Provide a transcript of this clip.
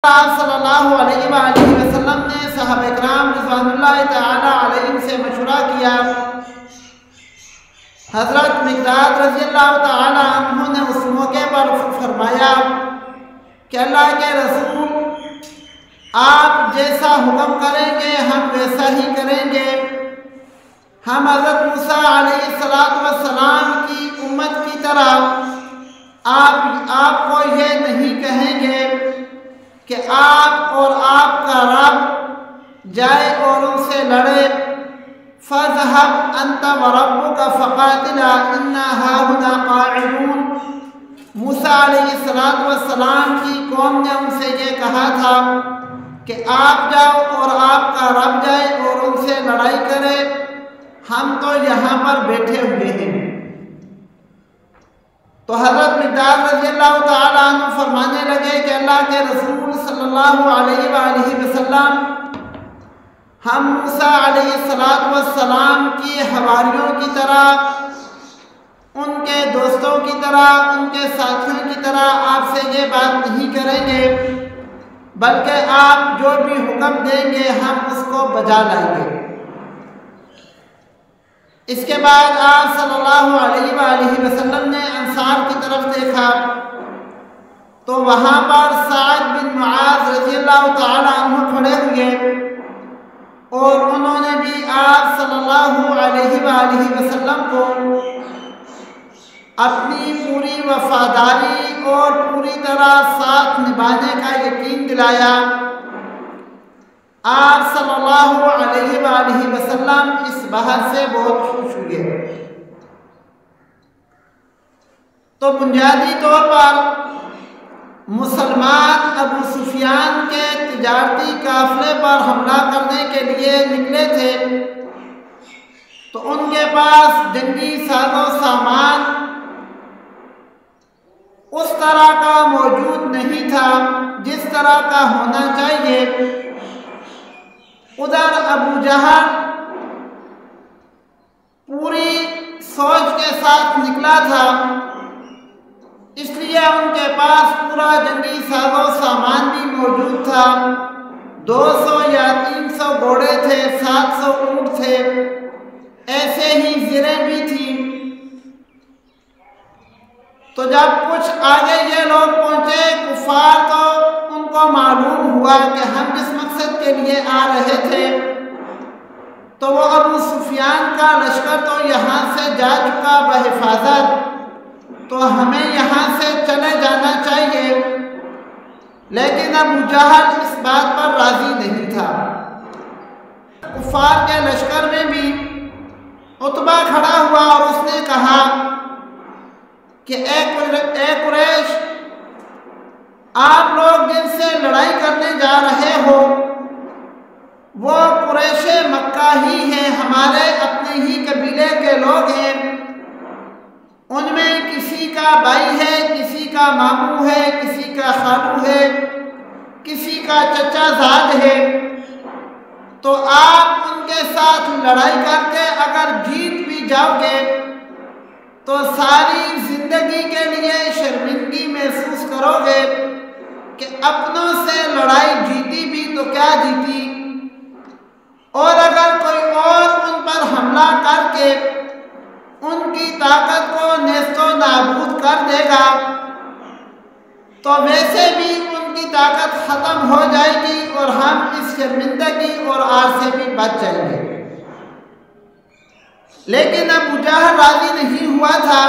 सल्लल्लाहु अलैहि वसल्लम ने सहाबा किराम रिज़वानुल्लाहि तआला अलैहिम से मशवरा किया। हज़रत मिक़दाद रज़ियल्लाहु तआला अन्हु ने उस मौके पर फरमाया कि अल्लाह के रसूल, आप जैसा हुक्म करेंगे हम वैसा ही करेंगे। हम हज़रत मूसा अलैहिस्सलातु वस्सलाम की उम्मत की तरह आपको ये नहीं कहेंगे कि आप और आपका रब जाए और उनसे लड़े। फ़ज़हब अंत व रब्बुका फ़क़ातिला इन्ना हाहुना क़ाइदून। मूसा अलैहिस्सलातु वस्सलाम की कौम ने उनसे ये कहा था कि आप जाओ और आपका रब जाए और उनसे लड़ाई करे, हम तो यहाँ पर बैठे हुए हैं। तो हज़रत मिक़दाद रज़ियल्लाहु तआला अन्हु फरमाने लगे कि अल्लाह के रसूल सल्लल्लाहु अलैहि वसल्लम, हम मूसा अलैहिस्सलातु वस्सलाम की हवारियों की तरह, उनके दोस्तों की तरह, उनके साथियों की तरह आपसे ये बात नहीं करेंगे, बल्कि आप जो भी हुक्म देंगे हम उसको बजा लाएंगे। इसके बाद आप सल्लल्लाहु अलैहि वसल्लम ने अंसार की तरफ देखा तो वहाँ पर साद बिन मुआज़ रज़ियल्लाहु तआला अन्हु खड़े हुए और उन्होंने भी आप सल्लल्लाहु अलैहि वसल्लम को अपनी पूरी वफादारी और पूरी तरह साथ निभाने का यकीन दिलाया। आप सल्लल्लाहु अलैहि वसल्लम इस बात से बहुत खुश हुए। तो बुनियादी तौर पर मुसलमान अबू सुफियान के तिजारती काफिले पर हमला करने के लिए निकले थे, तो उनके पास जंगी साजो सामान उस तरह का मौजूद नहीं था जिस तरह का होना चाहिए। उधर अबू जहल पूरी सोच के साथ निकला था, इसलिए उनके पास पूरा जंगी साजो सामान भी मौजूद था। 200 या 300 घोड़े थे, 700 ऊँट थे, ऐसे ही ज़िरें भी थी। तो जब कुछ आगे ये लोग पहुँचे कुफार, तो उनको मालूम हुआ कि हम जिस मकसद के लिए आ रहे थे, तो वो अबू सुफियान का लश्कर तो यहाँ से जा चुका बहिफाजत, तो हमें यहाँ से चले जाना चाहिए। लेकिन अबू जहल इस बात पर राज़ी नहीं था। कुफार के लश्कर में भी उतबा खड़ा हुआ और उसने कहा कि ए कुरैश, आप लोग जिनसे लड़ाई करने जा रहे हो वो कुरैशे मक्का ही हैं, हमारे अपने ही कबीले के लोग हैं। उनमें किसी का भाई है, किसी का मामू है, किसी का खालू है, किसी का चचा ज़ाद है। तो आप उनके साथ लड़ाई करके अगर जीत भी जाओगे तो सारी ज़िंदगी के लिए शर्मिंदगी महसूस करोगे कि अपनों से लड़ाई जीती भी तो क्या जीती, और अगर कोई और उन पर हमला करके उनकी ताकत को नेस्तो नाबूद कर देगा तो वैसे भी उनकी ताकत ख़त्म हो जाएगी और हम इस शर्मिंदगी और आर से भी बच जाएंगे। लेकिन अबू जहल राज़ी नहीं हुआ था।